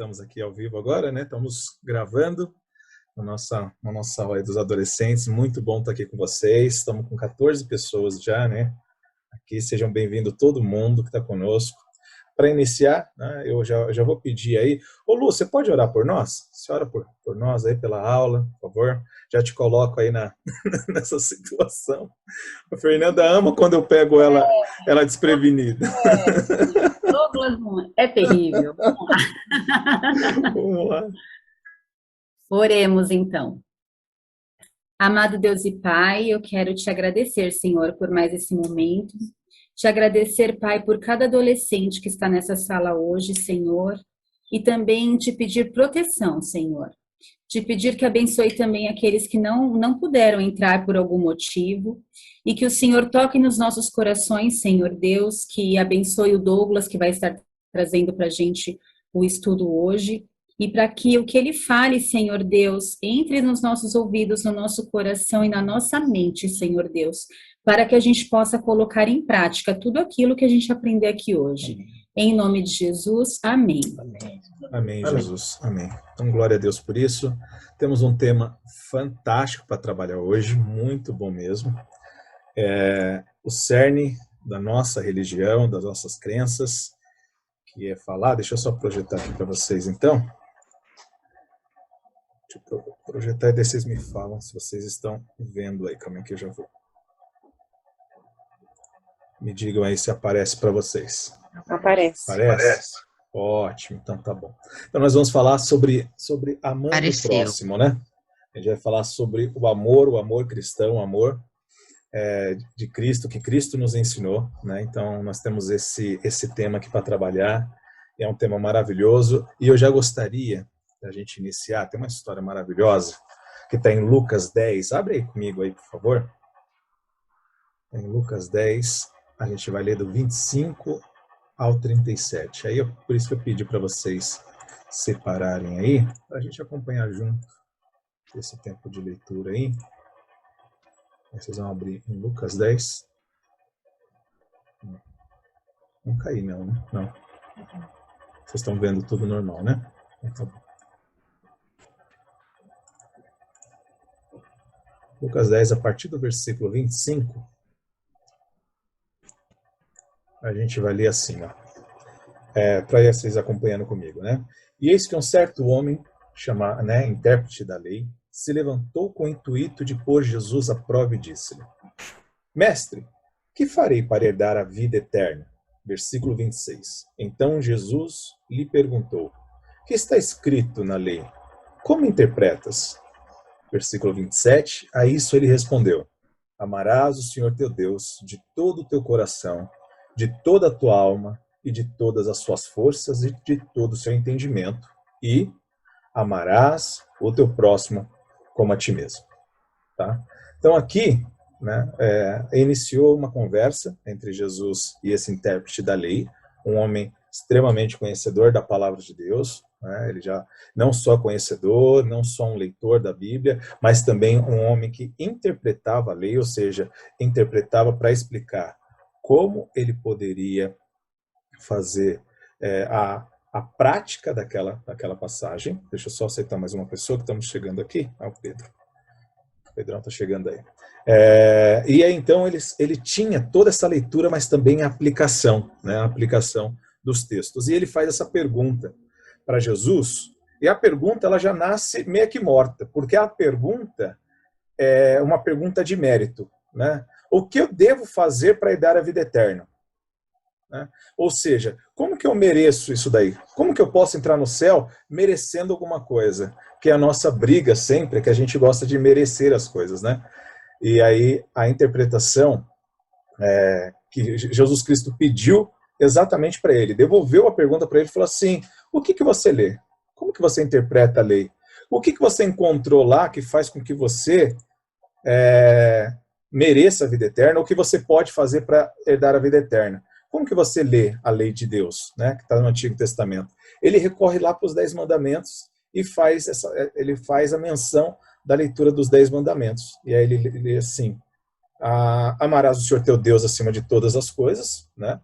estamos aqui ao vivo agora, né? Estamos gravando na nossa aula aí dos adolescentes. Muito bom estar aqui com vocês. Estamos com 14 pessoas já, né? Aqui, sejam bem-vindos todo mundo que está conosco. Para iniciar, né, eu já vou pedir aí. Ô Lu, você pode orar por nós? Você ora por nós aí pela aula, por favor? Já te coloco aí nessa situação. A Fernanda ama quando eu pego ela desprevenida. Douglas é terrível. Vamos lá. Oremos então. Amado Deus e Pai, eu quero te agradecer, Senhor, por mais esse momento. Te agradecer, Pai, por cada adolescente que está nessa sala hoje, Senhor. E também te pedir proteção, Senhor. Te pedir que abençoe também aqueles que não puderam entrar por algum motivo. E que o Senhor toque nos nossos corações, Senhor Deus. Que abençoe o Douglas, que vai estar trazendo para a gente o estudo hoje. E para que o que ele fale, Senhor Deus, entre nos nossos ouvidos, no nosso coração e na nossa mente, Senhor Deus, para que a gente possa colocar em prática tudo aquilo que a gente aprendeu aqui hoje. Amém. Em nome de Jesus, amém. Amém. Amém, Jesus. Amém. Então, glória a Deus por isso. Temos um tema fantástico para trabalhar hoje, muito bom mesmo. O cerne da nossa religião, das nossas crenças, que é falar, deixa eu só projetar aqui para vocês, então. Deixa eu projetar e daí vocês me falam se vocês estão vendo aí, como é que eu já vou. Me digam aí se aparece para vocês. Aparece. Aparece? Ótimo, então tá bom. Então nós vamos falar sobre amando o próximo, né? A gente vai falar sobre o amor cristão, o amor de Cristo, que Cristo nos ensinou, né? Então nós temos esse tema aqui para trabalhar, é um tema maravilhoso, e eu já gostaria da gente iniciar, tem uma história maravilhosa, que está em Lucas 10, abre aí comigo aí, por favor. Em Lucas 10, a gente vai ler do 25 ao 37. Aí, por isso que eu pedi para vocês separarem aí, para a gente acompanhar junto esse tempo de leitura aí. Aí vocês vão abrir em Lucas 10. Não caí não, né? Não. Vocês estão vendo tudo normal, né? Então, tá bom. Lucas 10, a partir do versículo 25, a gente vai ler assim, ó. Para vocês acompanhando comigo, né? E eis que um certo homem, chamado, né, intérprete da lei, se levantou com o intuito de pôr Jesus à prova e disse-lhe: Mestre, que farei para herdar a vida eterna? Versículo 26. Então Jesus lhe perguntou: que está escrito na lei? Como interpretas? Versículo 27. A isso ele respondeu: amarás o Senhor teu Deus de todo o teu coração, de toda a tua alma e de todas as suas forças e de todo o seu entendimento, e amarás o teu próximo como a ti mesmo. Tá? Então aqui, né, iniciou uma conversa entre Jesus e esse intérprete da lei, um homem extremamente conhecedor da palavra de Deus, né? Ele já não só conhecedor, não só um leitor da Bíblia, mas também um homem que interpretava a lei, ou seja, interpretava para explicar como ele poderia fazer a prática daquela passagem. Deixa eu só aceitar mais uma pessoa que estamos chegando aqui. O Pedro. O Pedrão está chegando aí. E aí, então, ele tinha toda essa leitura, mas também a aplicação, né? A aplicação dos textos. E ele faz essa pergunta para Jesus, e a pergunta ela já nasce meio que morta, porque a pergunta é uma pergunta de mérito, né? O que eu devo fazer para herdar a vida eterna? Né? Ou seja, como que eu mereço isso daí? Como que eu posso entrar no céu merecendo alguma coisa? Que é a nossa briga sempre, que a gente gosta de merecer as coisas, né? E aí a interpretação que Jesus Cristo pediu exatamente para ele, devolveu a pergunta para ele e falou assim: o que você lê? Como que você interpreta a lei? O que você encontrou lá que faz com que você mereça a vida eterna? O que você pode fazer para herdar a vida eterna? Como que você lê a lei de Deus, né, que está no Antigo Testamento? Ele recorre lá para os 10 mandamentos e ele faz a menção da leitura dos 10 mandamentos. E aí ele lê assim: amarás o Senhor teu Deus acima de todas as coisas, né?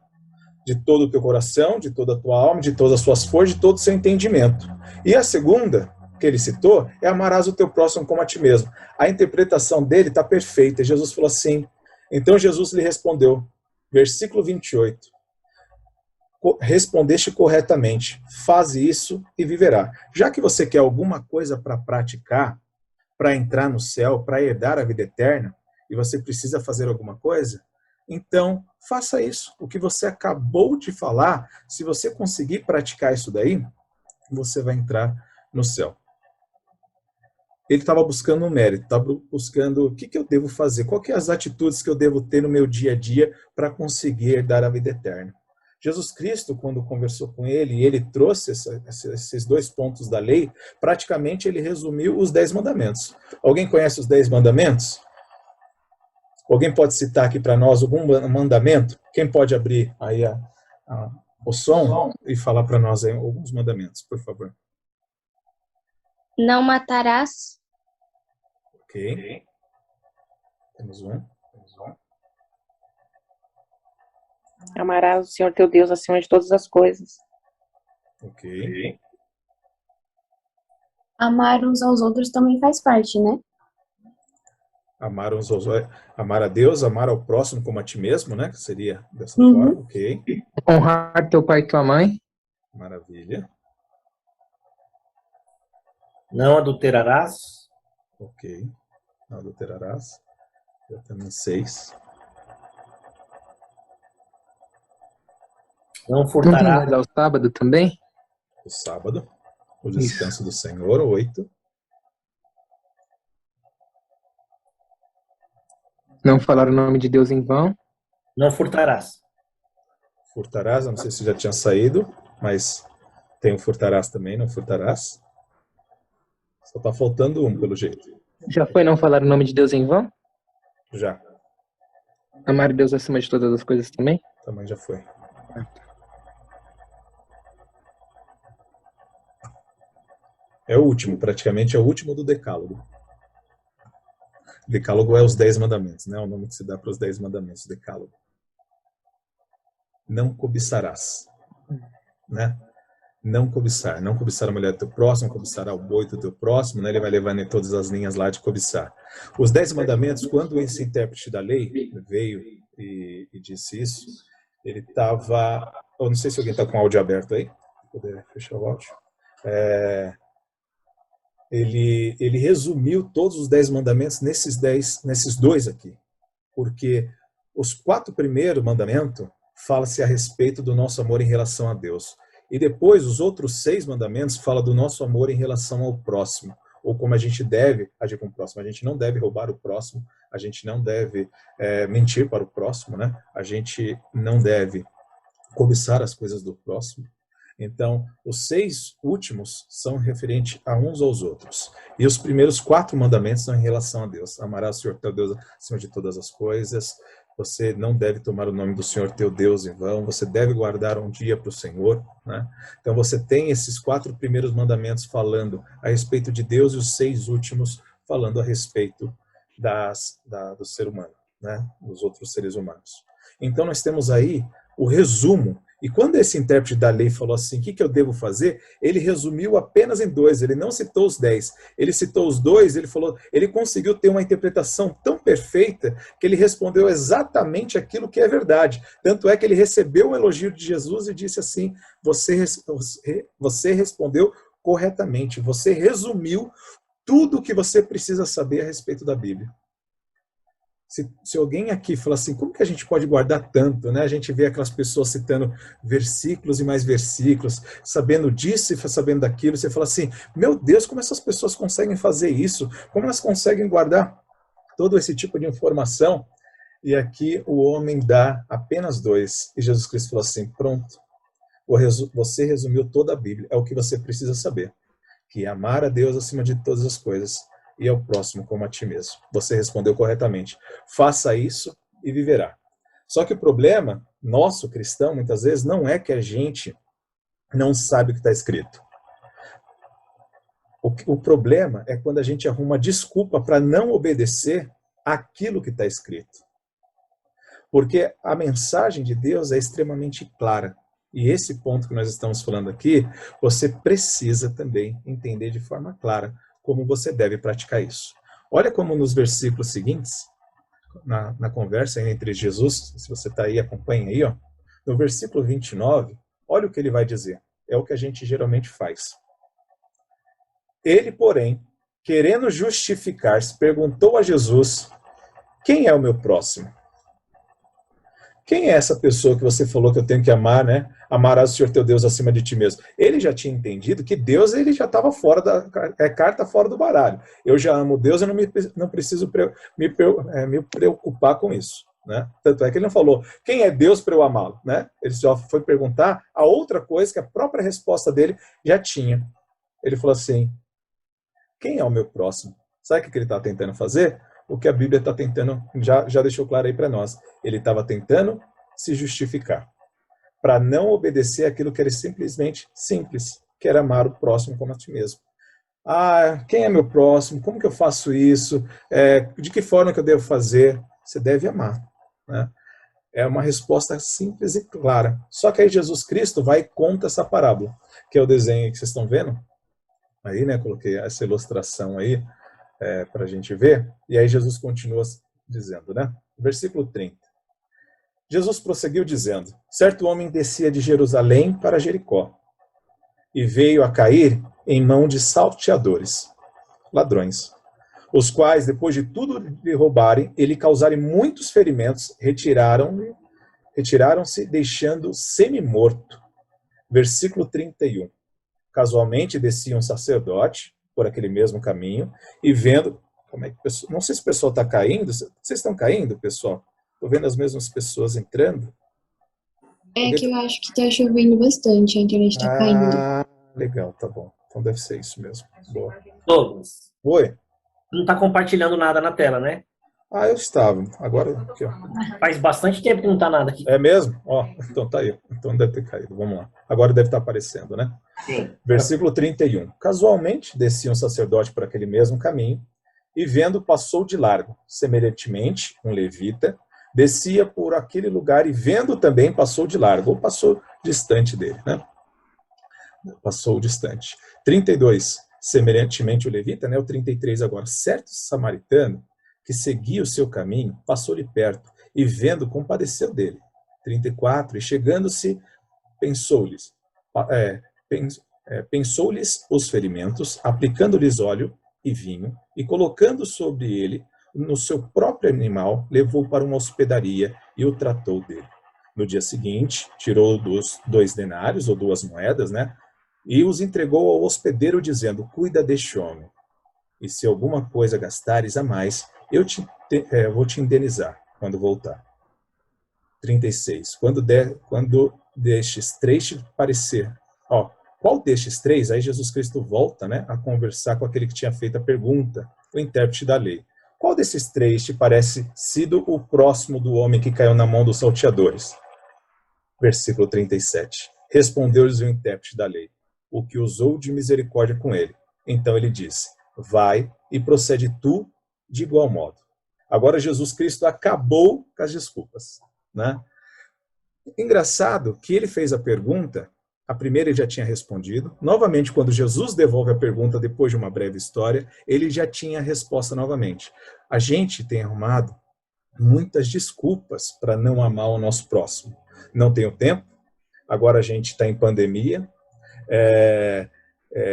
de todo o teu coração, de toda a tua alma, de todas as suas forças, de todo o seu entendimento. E a segunda, que ele citou, é amarás o teu próximo como a ti mesmo. A interpretação dele está perfeita. Jesus falou assim, então Jesus lhe respondeu, versículo 28, respondeste corretamente, faze isso e viverá. Já que você quer alguma coisa para praticar, para entrar no céu, para herdar a vida eterna, e você precisa fazer alguma coisa, então faça isso. O que você acabou de falar, se você conseguir praticar isso daí, você vai entrar no céu. Ele estava buscando um mérito, estava buscando o que eu devo fazer, quais que as atitudes que eu devo ter no meu dia a dia para conseguir herdar a vida eterna. Jesus Cristo, quando conversou com ele, ele trouxe esses 2 pontos da lei, praticamente ele resumiu os 10 mandamentos. Alguém conhece os 10 mandamentos? Alguém pode citar aqui para nós algum mandamento? Quem pode abrir aí o som e falar para nós aí alguns mandamentos, por favor? Não matarás. Ok. Temos um. Amarás o Senhor teu Deus acima de todas as coisas. Ok. Amar uns aos outros também faz parte, né? Amar uns aos outros. Amar a Deus, amar ao próximo como a ti mesmo, né? Que seria dessa forma. Ok. Honrar teu pai e tua mãe. Maravilha. Não adulterarás. Ok. Não adulterarás. Eu também 6. Não Não tem furtarás. guardar o sábado também? O sábado. O descanso do Senhor. 8. Não falar o nome de Deus em vão? Não furtarás. Furtarás. Eu não sei se já tinha saído, mas tem o furtarás também. Não furtarás. Só está faltando um, pelo jeito. Já foi não falar o nome de Deus em vão? Já. Amar Deus acima de todas as coisas também? Também já foi. É o último, praticamente é o último do Decálogo. Decálogo é os 10 mandamentos, né? É o nome que se dá para os 10 mandamentos, Decálogo. Não cobiçarás, né? Não cobiçar a mulher do teu próximo, não cobiçar o boi do teu próximo, né? Ele vai levando em todas as linhas lá de cobiçar. Os 10 mandamentos, quando esse intérprete da lei veio e disse isso, ele estava... Eu não sei se alguém está com o áudio aberto aí. Poder fechar o áudio. Ele resumiu todos os 10 mandamentos nesses 2 aqui. Porque os 4 primeiros mandamentos fala-se a respeito do nosso amor em relação a Deus. E depois, os outros 6 mandamentos falam do nosso amor em relação ao próximo. Ou como a gente deve agir com o próximo. A gente não deve roubar o próximo. A gente não deve mentir para o próximo, né? A gente não deve cobiçar as coisas do próximo. Então, os 6 últimos são referentes a uns aos outros. E os primeiros 4 mandamentos são em relação a Deus. Amarás o Senhor teu Deus acima de todas as coisas. Você não deve tomar o nome do Senhor teu Deus em vão. Você deve guardar um dia para o Senhor, né? Então, você tem esses 4 primeiros mandamentos falando a respeito de Deus e os 6 últimos falando a respeito do ser humano, né? Dos outros seres humanos. Então, nós temos aí o resumo. E quando esse intérprete da lei falou assim, o que eu devo fazer? Ele resumiu apenas em 2, ele não citou os 10. Ele citou os 2, ele conseguiu ter uma interpretação tão perfeita que ele respondeu exatamente aquilo que é verdade. Tanto é que ele recebeu o elogio de Jesus e disse assim, você respondeu corretamente, você resumiu tudo o que você precisa saber a respeito da Bíblia. Se alguém aqui fala assim, como que a gente pode guardar tanto, né? A gente vê aquelas pessoas citando versículos e mais versículos, sabendo disso e sabendo daquilo, você fala assim, meu Deus, como essas pessoas conseguem fazer isso? Como elas conseguem guardar todo esse tipo de informação? E aqui o homem dá apenas 2. E Jesus Cristo falou assim, pronto, você resumiu toda a Bíblia, é o que você precisa saber, que é amar a Deus acima de todas as coisas, e ao próximo como a ti mesmo. Você respondeu corretamente. Faça isso e viverá. Só que o problema nosso, cristão, muitas vezes, não é que a gente não sabe o que está escrito. O problema é quando a gente arruma desculpa para não obedecer aquilo que está escrito. Porque a mensagem de Deus é extremamente clara. E esse ponto que nós estamos falando aqui, você precisa também entender de forma clara como você deve praticar isso. Olha como nos versículos seguintes, na conversa entre Jesus, se você está aí, acompanha aí, ó, no versículo 29, olha o que ele vai dizer. É o que a gente geralmente faz. Ele, porém, querendo justificar-se, perguntou a Jesus: quem é o meu próximo? Quem é essa pessoa que você falou que eu tenho que amar, né? Amarás o Senhor teu Deus acima de ti mesmo. Ele já tinha entendido que Deus, ele já estava fora carta fora do baralho. Eu já amo Deus, eu não preciso me preocupar com isso, né? Tanto é que ele não falou, quem é Deus para eu amá-lo, né? Ele só foi perguntar a outra coisa que a própria resposta dele já tinha. Ele falou assim, quem é o meu próximo? Sabe o que ele está tentando fazer? O que a Bíblia está tentando, já deixou claro aí para nós. Ele estava tentando se justificar para não obedecer aquilo que era simplesmente simples, que era amar o próximo como a ti mesmo. Ah, quem é meu próximo? Como que eu faço isso? De que forma que eu devo fazer? Você deve amar, né? É uma resposta simples e clara. Só que aí Jesus Cristo vai e conta essa parábola, que é o desenho que vocês estão vendo. Aí, né, coloquei essa ilustração aí, para a gente ver, e aí Jesus continua dizendo, né? Versículo 30. Jesus prosseguiu dizendo, certo homem descia de Jerusalém para Jericó, e veio a cair em mão de salteadores, ladrões, os quais, depois de tudo lhe roubarem, ele causarem muitos ferimentos, retiraram-se, deixando semi-morto. Versículo 31. Casualmente descia um sacerdote, por aquele mesmo caminho, e vendo, não sei se o pessoal está caindo, vocês estão caindo, pessoal? Estou vendo as mesmas pessoas entrando. É que eu acho que tá chovendo bastante, a internet tá caindo. Ah, legal, tá bom. Então deve ser isso mesmo. Boa. Douglas, Oi? não está compartilhando nada na tela, né? Ah, eu estava. Agora, aqui, ó. Faz bastante tempo que não está nada aqui. É mesmo? Ó, então tá aí. Então deve ter caído. Vamos lá. Agora deve estar aparecendo, né? Sim. Versículo 31. Casualmente, descia um sacerdote por aquele mesmo caminho, e vendo, passou de largo. Semelhantemente, um levita descia por aquele lugar e vendo também, passou de largo, ou passou distante dele, né? Passou distante. 32. Semelhantemente o levita, né? O 33 agora. Certo samaritano, que seguia o seu caminho, passou-lhe perto, e vendo, compadeceu dele. 34. E chegando-se, pensou-lhes os ferimentos, aplicando-lhes óleo e vinho, e colocando sobre ele, no seu próprio animal, levou para uma hospedaria e o tratou dele. No dia seguinte, tirou dos 2 denários, ou 2 moedas, né? E os entregou ao hospedeiro, dizendo, cuida deste homem, e se alguma coisa gastares a mais, eu vou te indenizar quando voltar. 36. Quando destes 3 te parecer... qual destes 3? Aí Jesus Cristo volta, né, a conversar com aquele que tinha feito a pergunta, o intérprete da lei. Qual desses 3 te parece sido o próximo do homem que caiu na mão dos salteadores? Versículo 37. Respondeu-lhes o intérprete da lei, o que usou de misericórdia com ele. Então ele disse, vai e procede tu de igual modo. Agora Jesus Cristo acabou com as desculpas, né? Engraçado que ele fez a pergunta, a primeira ele já tinha respondido. Novamente, quando Jesus devolve a pergunta depois de uma breve história, ele já tinha a resposta novamente. A gente tem arrumado muitas desculpas para não amar o nosso próximo. Não tenho tempo, agora a gente está em pandemia,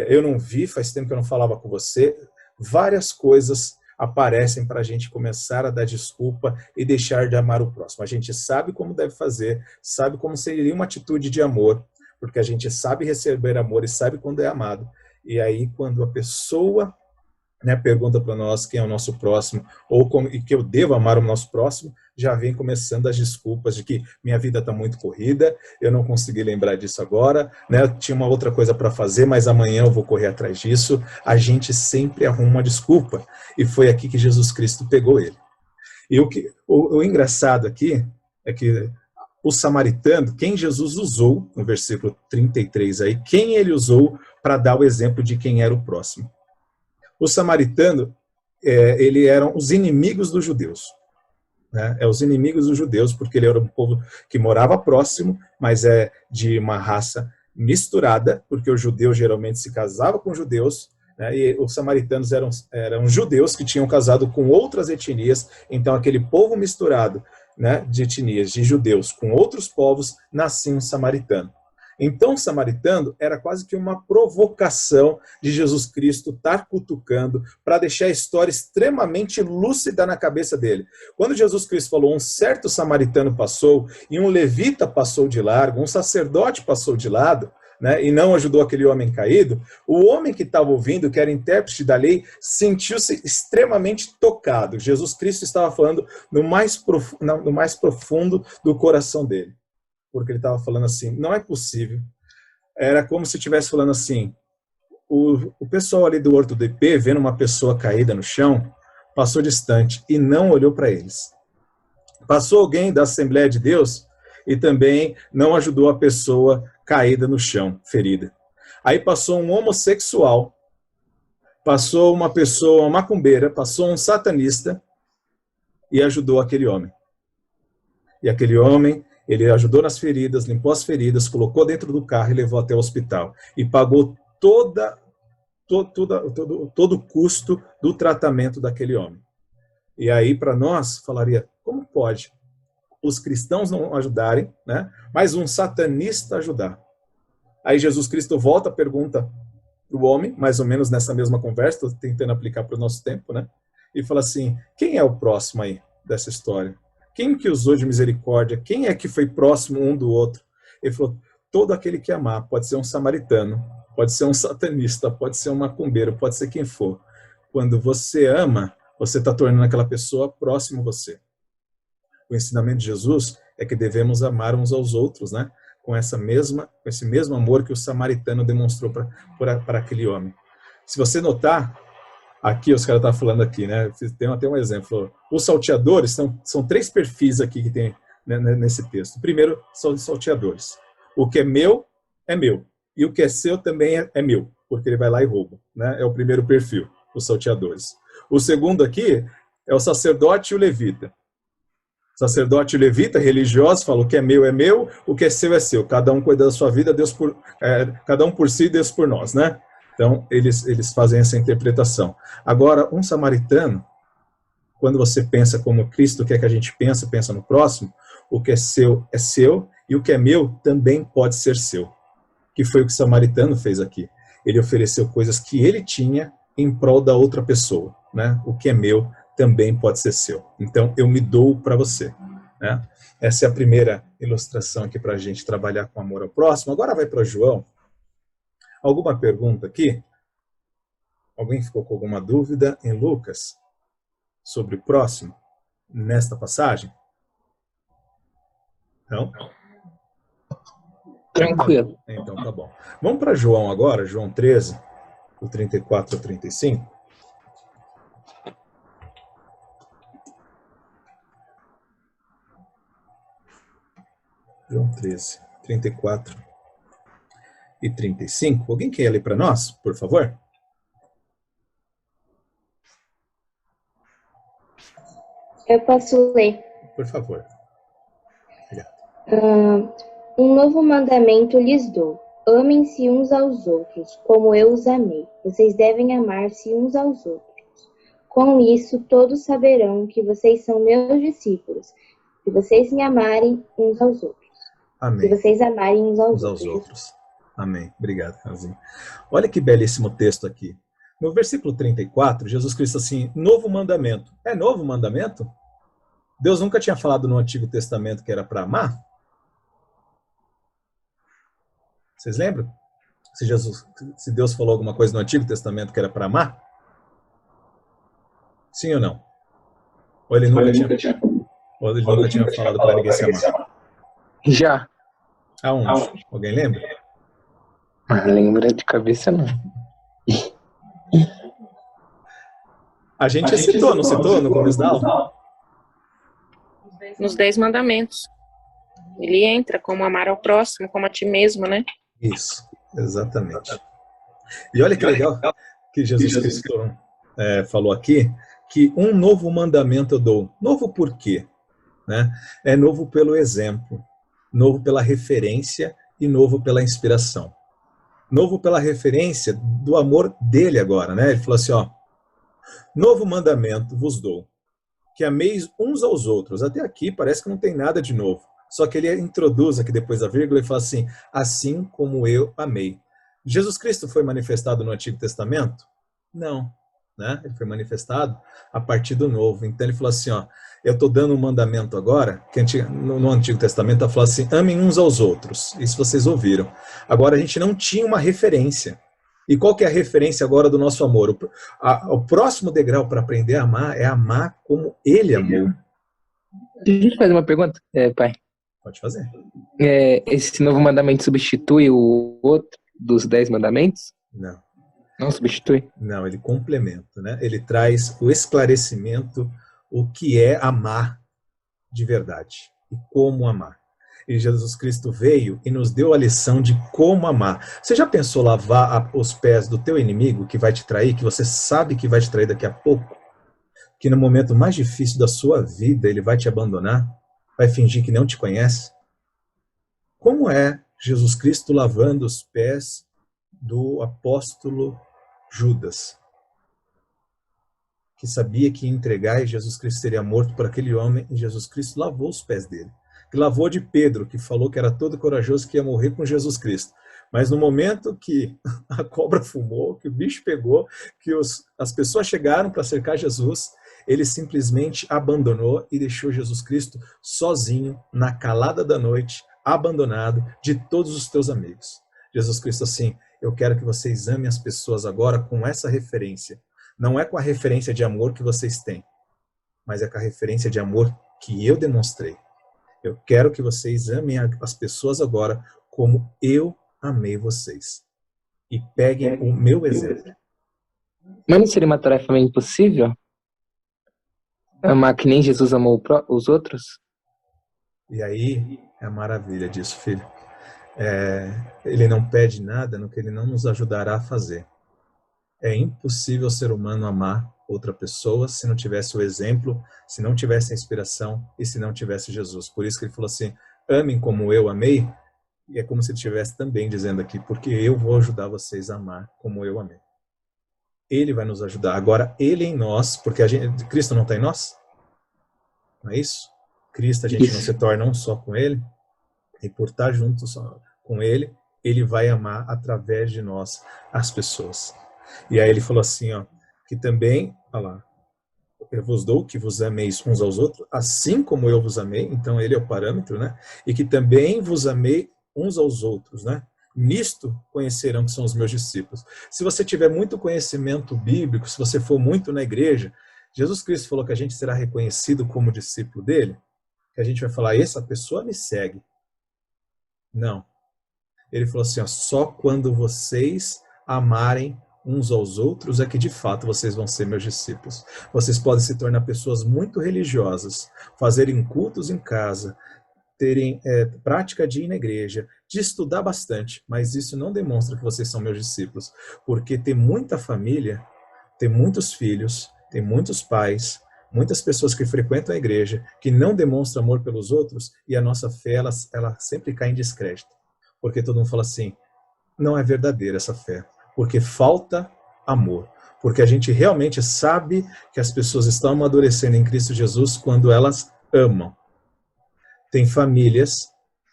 eu não vi, faz tempo que eu não falava com você. Várias coisas aparecem para a gente começar a dar desculpa e deixar de amar o próximo. A gente sabe como deve fazer, sabe como seria uma atitude de amor, porque a gente sabe receber amor e sabe quando é amado. E aí, quando a pessoa, né, pergunta para nós quem é o nosso próximo, e que eu devo amar o nosso próximo, já vem começando as desculpas de que minha vida está muito corrida, eu não consegui lembrar disso agora, né, eu tinha uma outra coisa para fazer, mas amanhã eu vou correr atrás disso. A gente sempre arruma uma desculpa. E foi aqui que Jesus Cristo pegou ele. E o engraçado aqui é que o samaritano, quem Jesus usou, no versículo 33 aí, quem ele usou para dar o exemplo de quem era o próximo? O samaritano, eles eram os inimigos dos judeus. né? É os inimigos dos judeus, porque ele era um povo que morava próximo, mas é de uma raça misturada, porque o judeu geralmente se casava com judeus, né? E os samaritanos eram judeus que tinham casado com outras etnias, então aquele povo misturado, né, de etnias, de judeus com outros povos, nascia um samaritano. Então, o samaritano era quase que uma provocação de Jesus Cristo estar cutucando para deixar a história extremamente lúcida na cabeça dele. Quando Jesus Cristo falou, um certo samaritano passou, e um levita passou de largo, um sacerdote passou de lado, né, e não ajudou aquele homem caído, o homem que estava ouvindo, que era intérprete da lei, sentiu-se extremamente tocado. Jesus Cristo estava falando no mais profundo do coração dele. Porque ele estava falando assim, não é possível. Era como se estivesse falando assim, o pessoal ali do Horto do IP, vendo uma pessoa caída no chão, passou distante e não olhou para eles. Passou alguém da Assembleia de Deus e também não ajudou a pessoa caída no chão, ferida. Aí passou um homossexual, passou uma pessoa macumbeira, passou um satanista e ajudou aquele homem. E aquele homem, ele ajudou nas feridas, limpou as feridas, colocou dentro do carro e levou até o hospital. E pagou todo o custo do tratamento daquele homem. E aí, para nós, falaria, como pode os cristãos não ajudarem, né? Mas um satanista ajudar? Aí Jesus Cristo volta, pergunta para o homem, mais ou menos nessa mesma conversa, estou tentando aplicar para o nosso tempo, né? E fala assim, quem é o próximo aí dessa história? Quem que usou de misericórdia? Quem é que foi próximo um do outro? Ele falou, todo aquele que amar, pode ser um samaritano, pode ser um satanista, pode ser um macumbeiro, pode ser quem for. Quando você ama, você está tornando aquela pessoa próximo a você. O ensinamento de Jesus é que devemos amar uns aos outros, né? Com esse mesmo amor que o samaritano demonstrou para aquele homem. Se você notar, aqui os caras estão falando aqui, né? Tem até um exemplo. Os salteadores são 3 perfis aqui que tem, né, nesse texto. O primeiro são os salteadores. O que é meu, e o que é seu também é meu, porque ele vai lá e rouba, né? É o primeiro perfil, os salteadores. O segundo aqui é o sacerdote e o levita. Sacerdote e levita, religioso, fala o que é meu, o que é seu. Cada um cuida da sua vida, cada um por si, Deus por nós, né? Então, eles fazem essa interpretação. Agora, um samaritano, quando você pensa como Cristo quer que a gente pensa no próximo, o que é seu, e o que é meu também pode ser seu. Que foi o que o samaritano fez aqui. Ele ofereceu coisas que ele tinha em prol da outra pessoa, né? O que é meu também pode ser seu. Então, eu me dou para você, né? Essa é a primeira ilustração aqui para a gente trabalhar com amor ao próximo. Agora vai para João. Alguma pergunta aqui? Alguém ficou com alguma dúvida em Lucas sobre o próximo, nesta passagem? Não? Tranquilo. Então tá bom. Vamos para João agora, João 13, do 34 ao 35. João 13, 34 e 35. Alguém quer ler para nós, por favor? Eu posso ler. Por favor. Um novo mandamento lhes dou. Amem-se uns aos outros, como eu os amei. Vocês devem amar-se uns aos outros. Com isso, todos saberão que vocês são meus discípulos, se vocês me amarem uns aos outros. Amém. Se vocês amarem uns aos outros. Amém. Obrigado, Razinho. Olha que belíssimo texto aqui. No versículo 34, Jesus Cristo assim, novo mandamento. É novo mandamento? Deus nunca tinha falado no Antigo Testamento que era para amar? Vocês lembram? Se Deus falou alguma coisa no Antigo Testamento que era para amar? Sim ou não? Ou ele nunca tinha falado para ninguém se amar? Já. Aonde? Alguém lembra? Lembra de cabeça, não. A gente citou, não citou no começo da aula? Nos 10 mandamentos. Ele entra como amar ao próximo, como a ti mesmo, né? Isso, exatamente. E olha que legal que Jesus Cristo falou aqui, que um novo mandamento eu dou. Novo por quê? né? É novo pelo exemplo, novo pela referência e novo pela inspiração. Novo pela referência do amor dele agora, né? Ele falou assim, ó, novo mandamento vos dou, que ameis uns aos outros. Até aqui parece que não tem nada de novo. Só que ele introduz aqui depois da vírgula e fala assim como eu amei. Jesus Cristo foi manifestado no Antigo Testamento? Não, né? Ele foi manifestado a partir do Novo. Então ele falou assim, ó, eu estou dando um mandamento agora, que no Antigo Testamento ela fala assim, amem uns aos outros. Isso vocês ouviram. Agora a gente não tinha uma referência. E qual que é a referência agora do nosso amor? O próximo degrau para aprender a amar é amar como ele amou. Deixa eu te fazer uma pergunta, pai. Pode fazer. Esse novo mandamento substitui o outro dos 10 mandamentos? Não. Não substitui? Não, ele complementa, né? Ele traz o esclarecimento, o que é amar de verdade e como amar. E Jesus Cristo veio e nos deu a lição de como amar. Você já pensou lavar os pés do teu inimigo que vai te trair, que você sabe que vai te trair daqui a pouco? Que no momento mais difícil da sua vida ele vai te abandonar? Vai fingir que não te conhece? Como é Jesus Cristo lavando os pés do apóstolo Judas, que sabia que ia entregar e Jesus Cristo seria morto por aquele homem, e Jesus Cristo lavou os pés dele. Que lavou de Pedro, que falou que era todo corajoso, que ia morrer com Jesus Cristo. Mas no momento que a cobra fumou, que o bicho pegou, que as pessoas chegaram para cercar Jesus, ele simplesmente abandonou e deixou Jesus Cristo sozinho, na calada da noite, abandonado de todos os teus amigos. Jesus Cristo assim, eu quero que vocês amem as pessoas agora com essa referência. Não é com a referência de amor que vocês têm, mas é com a referência de amor que eu demonstrei. Eu quero que vocês amem as pessoas agora como eu amei vocês. E peguem o meu exemplo. Mas não seria uma tarefa meio impossível? Amar que nem Jesus amou os outros? E aí é a maravilha disso, filho. Ele não pede nada no que ele não nos ajudará a fazer. É impossível o ser humano amar outra pessoa se não tivesse o exemplo, se não tivesse a inspiração e se não tivesse Jesus. Por isso que ele falou assim, amem como eu amei, e é como se ele estivesse também dizendo aqui, porque eu vou ajudar vocês a amar como eu amei. Ele vai nos ajudar. Agora, ele em nós, porque Cristo não está em nós? Não é isso? Cristo, a gente não se torna um só com ele, e por estar junto com ele, ele vai amar através de nós as pessoas. E aí ele falou assim, ó, que também, olha lá, eu vos dou que vos ameis uns aos outros, assim como eu vos amei, então ele é o parâmetro, né? E que também vos amei uns aos outros, né? Nisto conhecerão que são os meus discípulos. Se você tiver muito conhecimento bíblico, se você for muito na igreja, Jesus Cristo falou que a gente será reconhecido como discípulo dele, que a gente vai falar, essa pessoa me segue. Não. Ele falou assim, ó, só quando vocês amarem uns aos outros é que de fato vocês vão ser meus discípulos. Vocês podem se tornar pessoas muito religiosas, fazerem cultos em casa, terem prática de ir na igreja, de estudar bastante, mas isso não demonstra que vocês são meus discípulos, porque tem muita família, tem muitos filhos, tem muitos pais, muitas pessoas que frequentam a igreja, que não demonstram amor pelos outros, e a nossa fé, ela sempre cai em descrédito, porque todo mundo fala assim, não é verdadeira essa fé, porque falta amor, porque a gente realmente sabe que as pessoas estão amadurecendo em Cristo Jesus quando elas amam. Tem famílias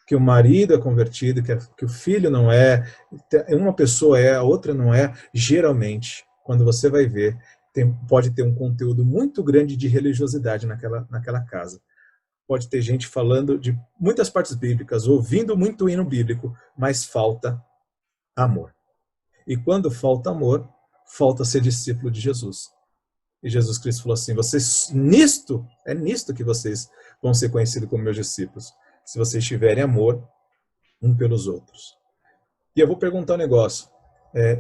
que o marido é convertido, que o filho não é, uma pessoa é, a outra não é. Geralmente, quando você vai ver, pode ter um conteúdo muito grande de religiosidade naquela casa. Pode ter gente falando de muitas partes bíblicas, ouvindo muito hino bíblico, mas falta amor. E quando falta amor, falta ser discípulo de Jesus. E Jesus Cristo falou assim, vocês, é nisto que vocês vão ser conhecidos como meus discípulos, se vocês tiverem amor um pelos outros. E eu vou perguntar um negócio,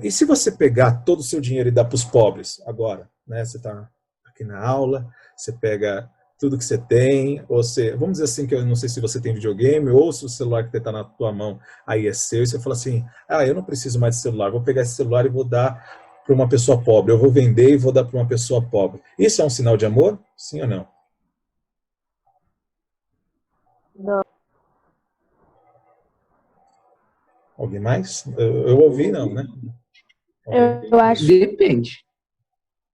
e se você pegar todo o seu dinheiro e dar para os pobres agora, né? Você está aqui na aula, você pega tudo que você tem, ou você, vamos dizer assim, que eu não sei se você tem videogame, ou se o celular que está na tua mão aí é seu, e você fala assim, eu não preciso mais de celular, vou pegar esse celular e vou dar para uma pessoa pobre, eu vou vender e vou dar para uma pessoa pobre. Isso é um sinal de amor? Sim ou não? Alguém mais? Eu ouvi, não, né? Alguém? Eu acho, Depende.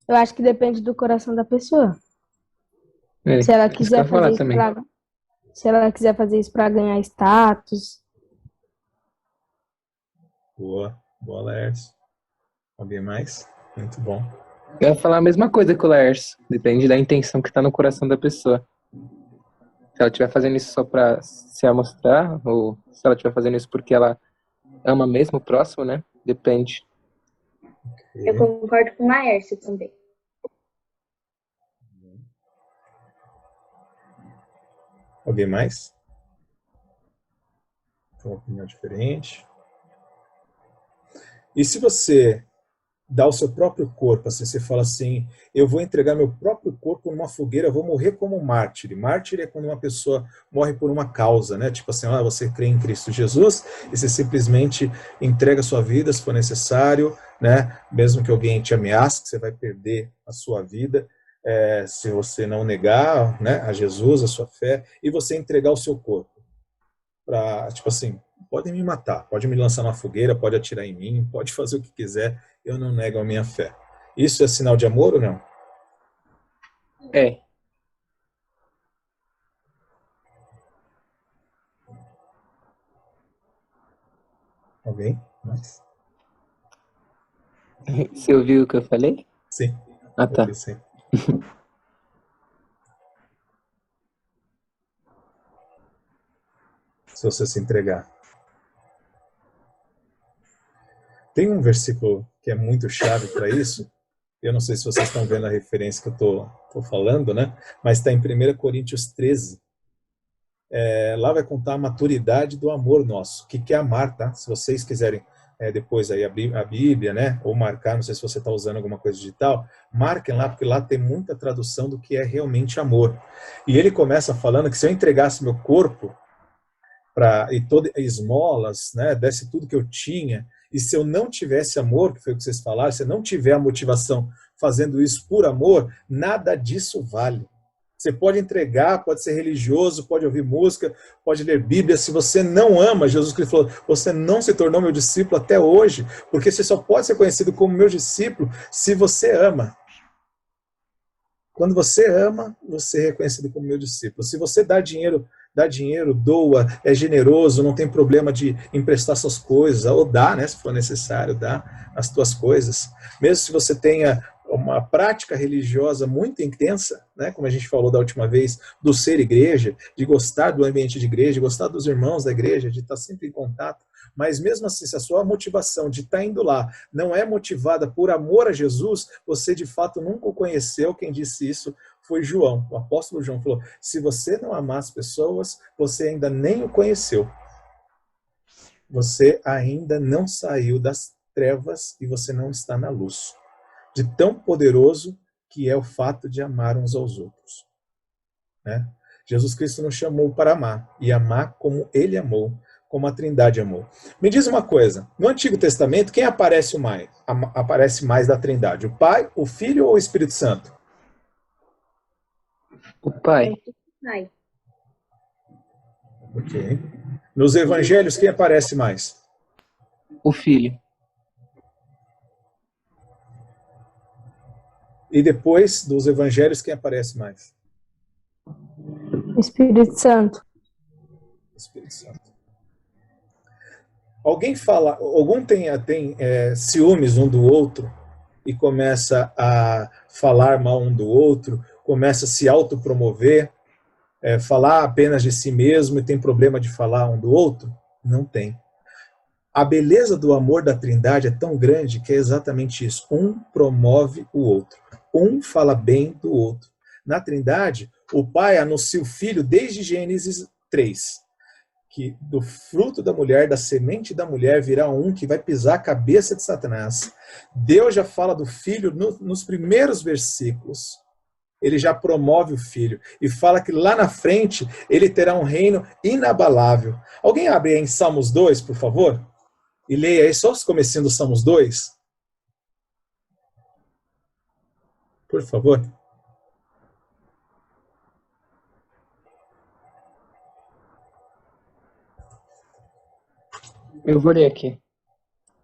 eu acho que depende do coração da pessoa. É, Se ela isso que eu quiser ia falar fazer isso também. se ela quiser fazer isso para ganhar status, Boa, boa, Laércio. Alguém mais? Muito bom. Eu ia falar a mesma coisa que o Laércio. Depende da intenção que tá no coração da pessoa. Se ela estiver fazendo isso só pra se amostrar, ou se ela estiver fazendo isso porque ela ama mesmo o próximo, né? Depende. Eu concordo com o Laércio também. Alguém mais? Com uma opinião diferente. E se você dá o seu próprio corpo, assim, você fala assim, eu vou entregar meu próprio corpo numa fogueira, eu vou morrer como um mártir. Mártir é quando uma pessoa morre por uma causa, né? Tipo assim, você crê em Cristo Jesus e você simplesmente entrega a sua vida se for necessário, né? Mesmo que alguém te ameace, que você vai perder a sua vida, se você não negar, né, a Jesus, a sua fé, e você entregar o seu corpo para, tipo assim, podem me matar, pode me lançar na fogueira, pode atirar em mim, pode fazer o que quiser, eu não nego a minha fé. Isso é sinal de amor ou não? É. Alguém? Mais? Você ouviu o que eu falei? Sim, Ah, tá. ouvi sim. Se você se entregar. Tem um versículo que é muito chave para isso. Eu não sei se vocês estão vendo a referência que eu tô falando, né? Mas está em 1 Coríntios 13. Lá vai contar a maturidade do amor nosso. O que é amar, tá? Se vocês quiserem depois aí abrir a Bíblia, né? Ou marcar, não sei se você está usando alguma coisa digital, marquem lá, porque lá tem muita tradução do que é realmente amor. E ele começa falando que se eu entregasse meu corpo e todas esmolas, né, desse tudo que eu tinha, e se eu não tivesse amor, que foi o que vocês falaram, se eu não tiver a motivação fazendo isso por amor, nada disso vale. Você pode entregar, pode ser religioso, pode ouvir música, pode ler Bíblia. Se você não ama, Jesus Cristo falou, você não se tornou meu discípulo até hoje, porque você só pode ser conhecido como meu discípulo se você ama. Quando você ama, você é reconhecido como meu discípulo. Se você dá dinheiro, doa, é generoso, não tem problema de emprestar suas coisas, ou dá, né, se for necessário, dá as tuas coisas. Mesmo se você tenha uma prática religiosa muito intensa, né, como a gente falou da última vez, do ser igreja, de gostar do ambiente de igreja, de gostar dos irmãos da igreja, de estar sempre em contato, mas mesmo assim, se a sua motivação de estar indo lá não é motivada por amor a Jesus, você de fato nunca o conheceu. Quem disse isso foi João. O apóstolo João falou, se você não amar as pessoas, você ainda nem o conheceu. Você ainda não saiu das trevas e você não está na luz. De tão poderoso que é o fato de amar uns aos outros. Né? Jesus Cristo nos chamou para amar, e amar como ele amou, como a Trindade amou. Me diz uma coisa, no Antigo Testamento, quem aparece mais da Trindade? O Pai, o Filho ou o Espírito Santo? O pai. Ai, Ok. Nos Evangelhos, quem aparece mais? O filho. E depois dos Evangelhos, quem aparece mais? Espírito Santo. O Espírito Santo. Algum tem ciúmes um do outro e começa a falar mal um do outro, começa a se autopromover, falar apenas de si mesmo e tem problema de falar um do outro? Não tem. A beleza do amor da Trindade é tão grande que é exatamente isso. Um promove o outro. Um fala bem do outro. Na Trindade, o Pai anuncia o Filho desde Gênesis 3, que do fruto da mulher, da semente da mulher, virá um que vai pisar a cabeça de Satanás. Deus já fala do Filho nos primeiros versículos. Ele já promove o Filho e fala que lá na frente ele terá um reino inabalável. Alguém abre aí em Salmos 2, por favor? E leia aí só os comecinhos do Salmos 2. Por favor. Eu vou ler aqui.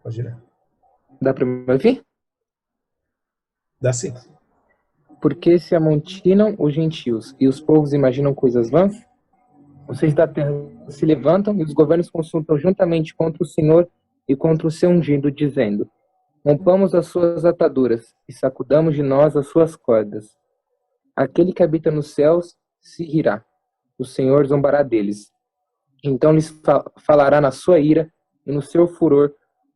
Pode ler. Dá para me ouvir? Dá sim. Porque se amontinam os gentios e os povos imaginam coisas vãs? Os reis da terra se levantam e os governos consultam juntamente contra o Senhor e contra o seu ungido, dizendo: rompamos as suas ataduras e sacudamos de nós as suas cordas. Aquele que habita nos céus se rirá. O Senhor zombará deles. Então lhes falará na sua ira e no seu furor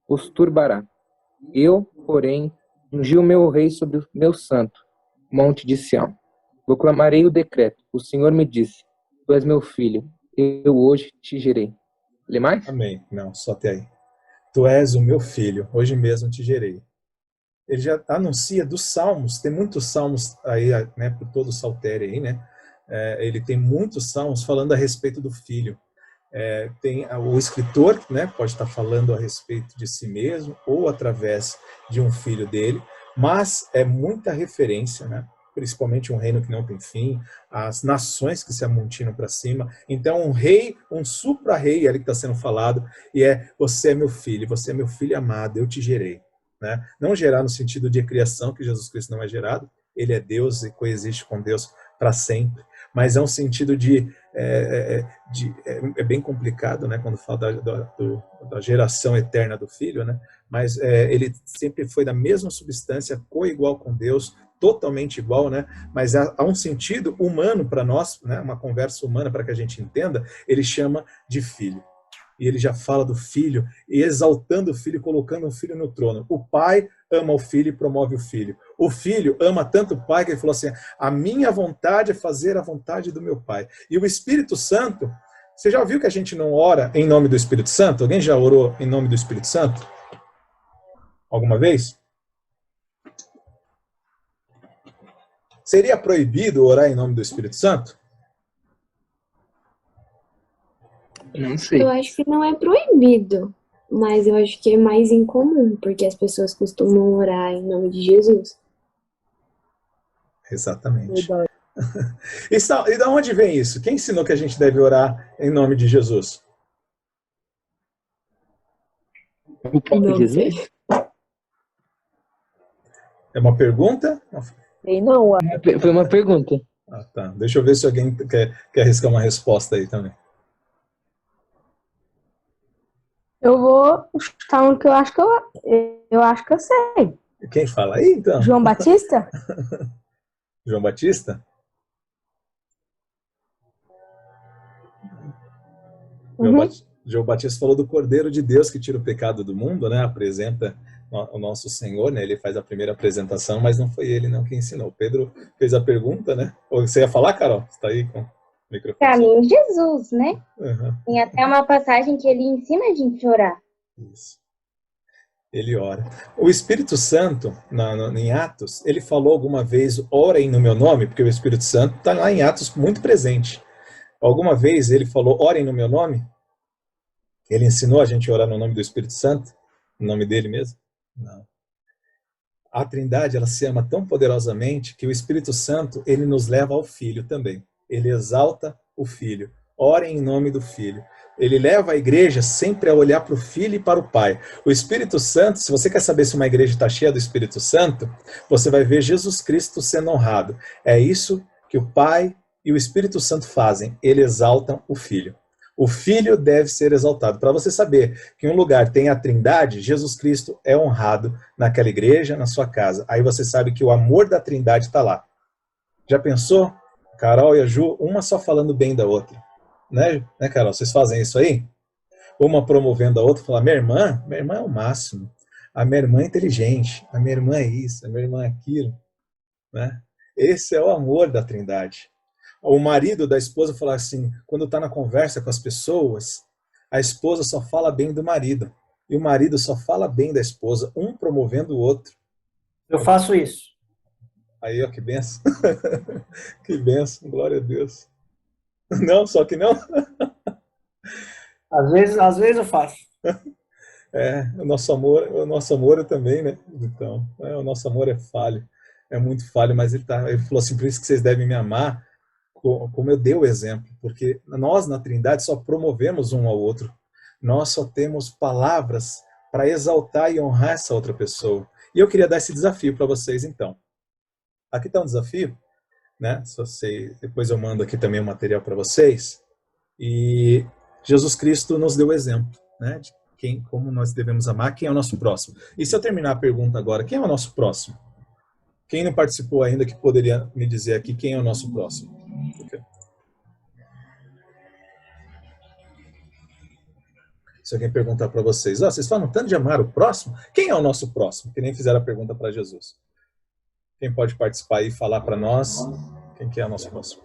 os turbará. Eu, porém, ungi o meu rei sobre o meu santo, monte de Sião. Proclamarei o decreto. O Senhor me disse: tu és meu filho, eu hoje te gerei. Lê mais? Amém. Não, só até aí. Tu és o meu filho, hoje mesmo te gerei. Ele já anuncia dos salmos, tem muitos salmos aí, né, por todo o saltério aí, né? Ele tem muitos salmos falando a respeito do filho. Tem o escritor, né, pode estar falando a respeito de si mesmo ou através de um filho dele, mas é muita referência, né? Principalmente um reino que não tem fim, as nações que se amontinam para cima. Então, um rei, um supra-rei ali que está sendo falado, e você é meu filho amado, eu te gerei. Né? Não gerar no sentido de criação, que Jesus Cristo não é gerado, ele é Deus e coexiste com Deus para sempre, mas é um sentido é bem complicado, né, quando fala da geração eterna do filho, né? Mas ele sempre foi da mesma substância, coigual com Deus, totalmente igual, né? Mas há um sentido humano para nós, né? Uma conversa humana para que a gente entenda, ele chama de filho. E ele já fala do filho, e exaltando o filho, colocando o filho no trono. O pai ama o filho e promove o filho. O filho ama tanto o pai que ele falou assim: a minha vontade é fazer a vontade do meu pai. E o Espírito Santo, você já viu que a gente não ora em nome do Espírito Santo? Alguém já orou em nome do Espírito Santo? Alguma vez? Seria proibido orar em nome do Espírito Santo? Não sei. Eu acho que não é proibido, mas eu acho que é mais incomum, porque as pessoas costumam orar em nome de Jesus. Exatamente. E da onde vem isso? Quem ensinou que a gente deve orar em nome de Jesus? O próprio Jesus? É uma pergunta? Não, Foi uma pergunta. Ah, tá. Deixa eu ver se alguém quer arriscar uma resposta aí também. eu vou chutar um que eu acho que eu acho que eu sei. Quem fala aí, então? João Batista? João Batista? João Batista falou do Cordeiro de Deus que tira o pecado do mundo, né? Apresenta o nosso Senhor, né? Ele faz a primeira apresentação, mas não foi ele não que ensinou. Pedro fez a pergunta, né? Ou você ia falar, Carol? Você está aí com o microfone? Para mim, Jesus, né? Uhum. Tem até uma passagem que ele ensina a gente a orar. Isso. Ele ora. O Espírito Santo, em Atos, ele falou alguma vez, orem no meu nome, porque o Espírito Santo está lá em Atos muito presente. Alguma vez ele falou, orem no meu nome? Ele ensinou a gente a orar no nome do Espírito Santo? No nome dele mesmo? Não. A Trindade, ela se ama tão poderosamente que o Espírito Santo, ele nos leva ao Filho também. Ele exalta o Filho. Orem em nome do Filho. Ele leva a igreja sempre a olhar para o Filho e para o Pai. O Espírito Santo, se você quer saber se uma igreja está cheia do Espírito Santo, você vai ver Jesus Cristo sendo honrado. É isso que o Pai e o Espírito Santo fazem. Eles exaltam o Filho. O Filho deve ser exaltado. Para você saber que em um lugar tem a Trindade, Jesus Cristo é honrado naquela igreja, na sua casa. Aí você sabe que o amor da Trindade está lá. Já pensou? Carol e a Ju, uma só falando bem da outra. Né, Carol? Vocês fazem isso aí? Uma promovendo a outra, falar, minha irmã é o máximo. A minha irmã é inteligente. A minha irmã é isso, a minha irmã é aquilo. Né? Esse é o amor da Trindade. O marido da esposa fala assim, quando está na conversa com as pessoas, a esposa só fala bem do marido. E o marido só fala bem da esposa, um promovendo o outro. Eu faço isso. Aí, ó, que benção. Que benção, glória a Deus. Não, só que não. Às vezes eu faço. O nosso amor também, né? Então, o nosso amor é falho, é muito falho, mas ele falou assim, por isso que vocês devem me amar, como eu dei o exemplo, porque nós na Trindade só promovemos um ao outro. Nós só temos palavras para exaltar e honrar essa outra pessoa. E eu queria dar esse desafio para vocês, então. Aqui está um desafio, né? Depois eu mando aqui também o material para vocês. E Jesus Cristo nos deu o exemplo, né? De como nós devemos amar, quem é o nosso próximo. E se eu terminar a pergunta agora, quem é o nosso próximo? Quem não participou ainda que poderia me dizer aqui quem é o nosso próximo? Se alguém perguntar para vocês, vocês falam tanto de amar o próximo, quem é o nosso próximo? Que nem fizeram a pergunta para Jesus. Quem pode participar e falar para nós quem que é o nosso próximo?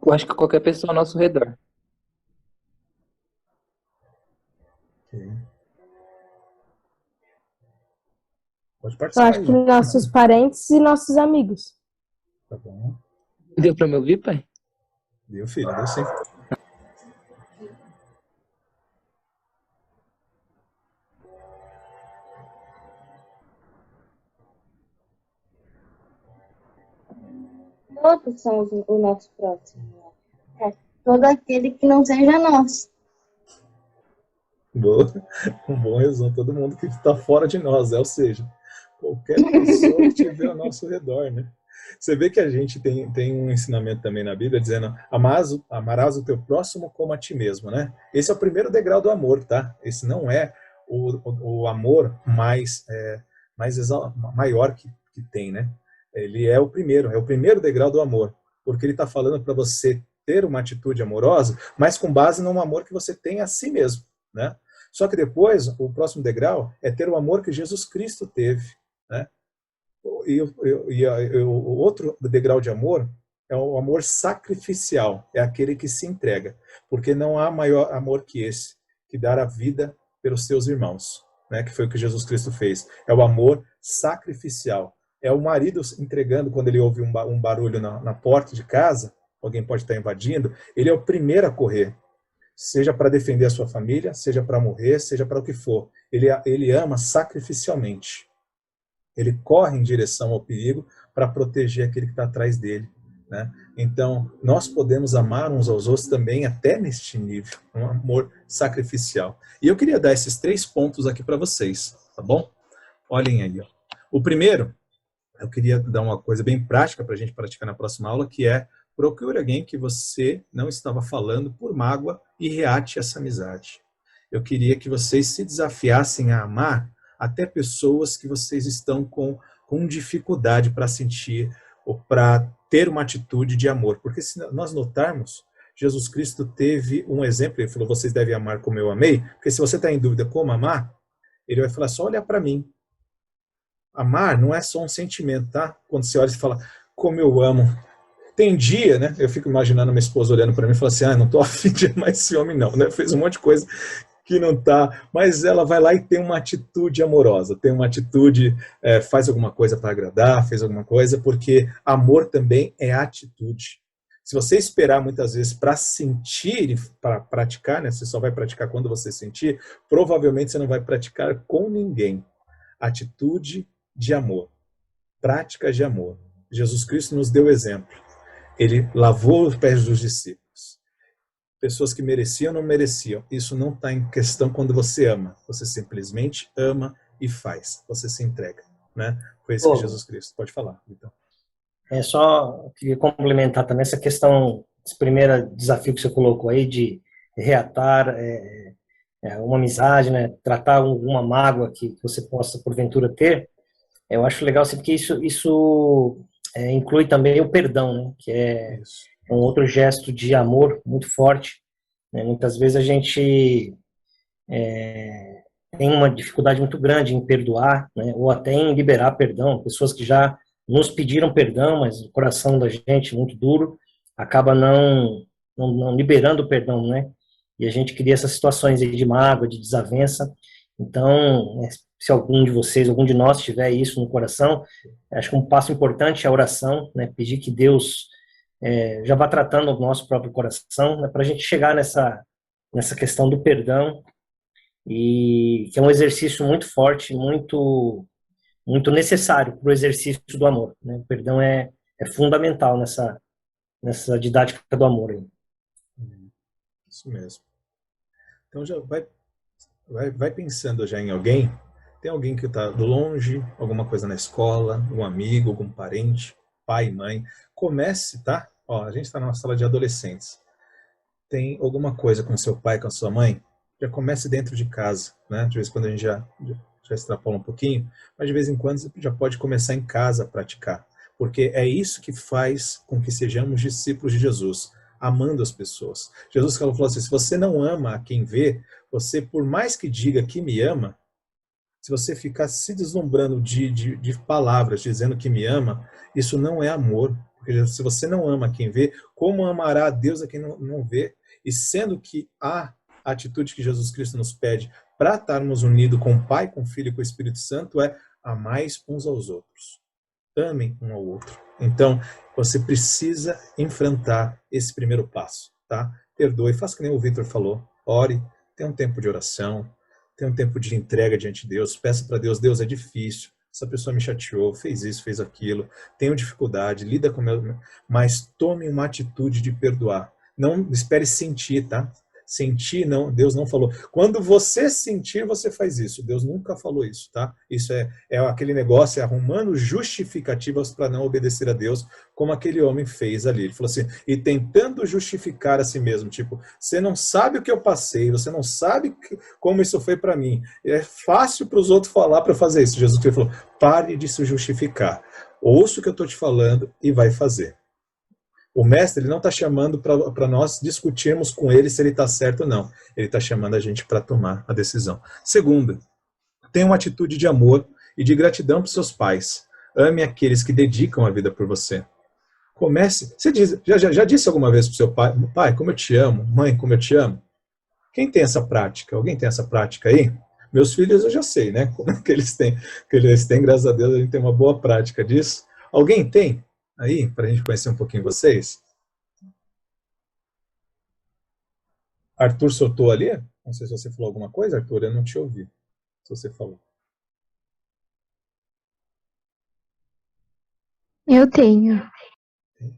Eu acho que qualquer pessoa ao nosso redor. Okay. Pode Eu participar. acho que nossos parentes e nossos amigos. Tá bom. Deu para me ouvir, pai? Deu, filho, deu sim. Todos são o nosso próximo. Todo aquele que não seja nosso. Boa. Um bom resumo. Todo mundo que está fora de nós, ou seja, qualquer pessoa que estiver ao nosso redor, né? Você vê que a gente tem um ensinamento também na Bíblia dizendo amarás o teu próximo como a ti mesmo, né? Esse é o primeiro degrau do amor, tá? Esse não é o amor maior que tem, né? Ele é o primeiro degrau do amor, porque ele está falando para você ter uma atitude amorosa, mas com base no amor que você tem a si mesmo, né? Só que depois, o próximo degrau é ter o amor que Jesus Cristo teve, né? E o outro degrau de amor é o amor sacrificial, é aquele que se entrega, porque não há maior amor que esse, que dar a vida pelos seus irmãos, né? Que foi o que Jesus Cristo fez. É o amor sacrificial. É o marido entregando quando ele ouve um barulho na porta de casa, alguém pode estar invadindo, ele é o primeiro a correr, seja para defender a sua família, seja para morrer, seja para o que for. Ele ama sacrificialmente. Ele corre em direção ao perigo para proteger aquele que está atrás dele, né? Então, nós podemos amar uns aos outros também até neste nível, um amor sacrificial. E eu queria dar esses 3 pontos aqui para vocês, tá bom? Olhem aí, ó. O primeiro, eu queria dar uma coisa bem prática para a gente praticar na próxima aula, que é procure alguém que você não estava falando por mágoa e reate essa amizade. Eu queria que vocês se desafiassem a amar até pessoas que vocês estão com dificuldade para sentir ou para ter uma atitude de amor. Porque se nós notarmos, Jesus Cristo teve um exemplo, ele falou, vocês devem amar como eu amei, porque se você está em dúvida como amar, ele vai falar, só olha para mim. Amar não é só um sentimento, tá? Quando você olha e fala, como eu amo. Tem dia, né? Eu fico imaginando minha esposa olhando para mim e falando assim, não tô afim de amar esse homem não, né? Fez um monte de coisa que não tá, mas ela vai lá e tem uma atitude amorosa, tem uma atitude, faz alguma coisa para agradar, fez alguma coisa, porque amor também é atitude. Se você esperar muitas vezes para sentir e para praticar, né? Você só vai praticar quando você sentir, provavelmente você não vai praticar com ninguém. Atitude de amor, prática de amor. Jesus Cristo nos deu exemplo. Ele lavou os pés dos discípulos. Pessoas que mereciam ou não mereciam. Isso não está em questão quando você ama. Você simplesmente ama e faz. Você se entrega, né? Foi isso que Jesus Cristo. Pode falar, então. Queria complementar também essa questão, esse primeiro desafio que você colocou aí de reatar uma amizade, né? Tratar alguma mágoa que você possa, porventura, ter. Eu acho legal, assim, porque isso inclui também o perdão, né? Que é um outro gesto de amor muito forte, né? Muitas vezes a gente tem uma dificuldade muito grande em perdoar, né? Ou até em liberar perdão. Pessoas que já nos pediram perdão, mas o coração da gente, muito duro, acaba não liberando o perdão, né? E a gente cria essas situações aí de mágoa, de desavença. Então, se algum de vocês, algum de nós tiver isso no coração, acho que um passo importante é a oração, né? Pedir que Deus já vá tratando o nosso próprio coração, né? Para a gente chegar nessa questão do perdão, e que é um exercício muito forte, muito necessário para o exercício do amor, né? O perdão é fundamental nessa didática do amor aí. Isso mesmo. Então já vai pensando já em alguém. Tem alguém que está longe, alguma coisa na escola, um amigo, algum parente, pai, mãe. Comece, tá? Ó, a gente está numa sala de adolescentes. Tem alguma coisa com seu pai, com a sua mãe? Já comece dentro de casa, né? De vez em quando a gente já extrapola um pouquinho, mas de vez em quando você já pode começar em casa a praticar. Porque é isso que faz com que sejamos discípulos de Jesus, amando as pessoas. Jesus falou assim, se você não ama a quem vê, você, por mais que diga que me ama, se você ficar se deslumbrando de palavras dizendo que me ama, isso não é amor. Porque se você não ama quem vê, como amará a Deus a quem não vê? E sendo que a atitude que Jesus Cristo nos pede para estarmos unidos com o Pai, com o Filho e com o Espírito Santo é amais uns aos outros. Amem um ao outro. Então, você precisa enfrentar esse primeiro passo, tá? Perdoe, faça que nem o Victor falou. Ore, tenha um tempo de oração, tenha um tempo de entrega diante de Deus. Peça para Deus, Deus, é difícil. Essa pessoa me chateou, fez isso, fez aquilo. Tenho dificuldade, lida com meu... Mas tome uma atitude de perdoar. Não espere sentir, tá? Sentir, não, Deus não falou. Quando você sentir, você faz isso. Deus nunca falou isso, tá? Isso é aquele negócio, é arrumando justificativas para não obedecer a Deus, como aquele homem fez ali. Ele falou assim, e tentando justificar a si mesmo, tipo, você não sabe o que eu passei, você não sabe como isso foi para mim. É fácil para os outros falar para fazer isso. Jesus falou, pare de se justificar. Ouça o que eu estou te falando e vai fazer. O mestre ele não está chamando para nós discutirmos com ele se ele está certo ou não. Ele está chamando a gente para tomar a decisão. Segunda, tenha uma atitude de amor e de gratidão para os seus pais. Ame aqueles que dedicam a vida por você. Comece. Você já disse alguma vez para o seu pai, pai, como eu te amo, mãe, como eu te amo? Quem tem essa prática? Alguém tem essa prática aí? Meus filhos eu já sei, né? Como que eles têm, graças a Deus, a gente tem uma boa prática disso. Alguém tem? Aí, para a gente conhecer um pouquinho vocês. Arthur soltou ali? Não sei se você falou alguma coisa, Arthur, eu não te ouvi. Se você falou. Eu tenho.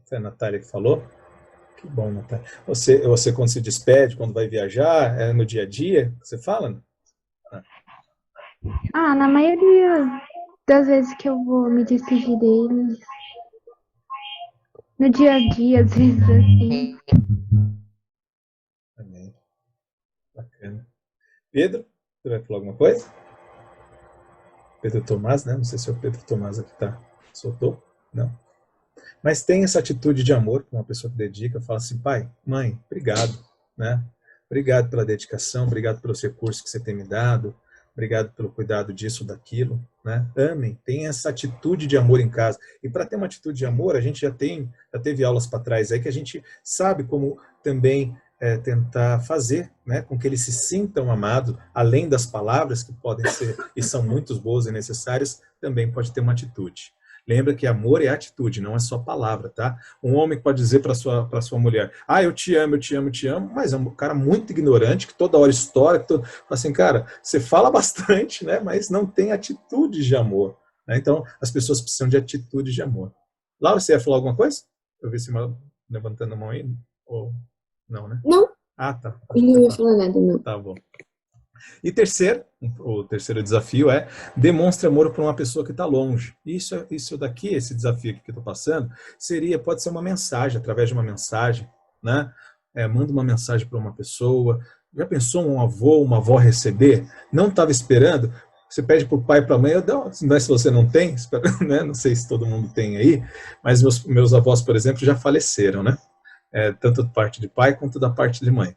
Foi a Natália que falou? Que bom, Natália. Você quando se despede, quando vai viajar, é no dia a dia que você fala? Na maioria das vezes que eu vou me despedir deles. No dia a dia, às vezes assim. Amém. Bacana. Pedro, você vai falar alguma coisa? Pedro Tomás, né? Não sei se é o Pedro Tomás aqui tá. Soltou? Não. Mas tem essa atitude de amor com uma pessoa que dedica, fala assim, pai, mãe, obrigado, né? Obrigado pela dedicação, obrigado pelos recursos que você tem me dado, obrigado pelo cuidado disso, daquilo, né? Amem, tem essa atitude de amor em casa. E para ter uma atitude de amor, a gente já teve aulas para trás aí que a gente sabe como também tentar fazer, né, com que eles se sintam amados, além das palavras que podem ser e são muito boas e necessárias, também pode ter uma atitude. Lembra que amor é atitude, não é só palavra, tá? Um homem pode dizer para sua mulher, eu te amo, eu te amo, eu te amo, mas é um cara muito ignorante, que toda hora estoura, assim, cara, você fala bastante, né, mas não tem atitude de amor, né? Então, as pessoas precisam de atitude de amor. Laura, você ia falar alguma coisa? Eu vi você levantando a mão aí, ou não, né? Não. Tá. Não ia falar nada, não. Tá bom. E o terceiro desafio é demonstre amor para uma pessoa que está longe. Isso daqui, esse desafio aqui que eu estou passando, pode ser uma mensagem, através de uma mensagem, né? Manda uma mensagem para uma pessoa. Já pensou um avô, uma avó receber? Não estava esperando? Você pede para o pai e para a mãe, se você não tem, né? Não sei se todo mundo tem aí, mas meus avós, por exemplo, já faleceram, né? Tanto da parte de pai quanto da parte de mãe.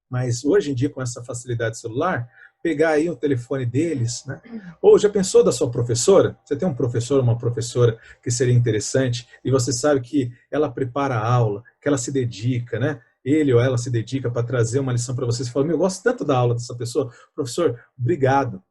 Mas hoje em dia, com essa facilidade celular, pegar aí o telefone deles, né? Ou já pensou da sua professora? Você tem um professor, uma professora que seria interessante e você sabe que ela prepara a aula, que ela se dedica, né? Ele ou ela se dedica para trazer uma lição para você. Você fala, eu gosto tanto da aula dessa pessoa. Professor, obrigado,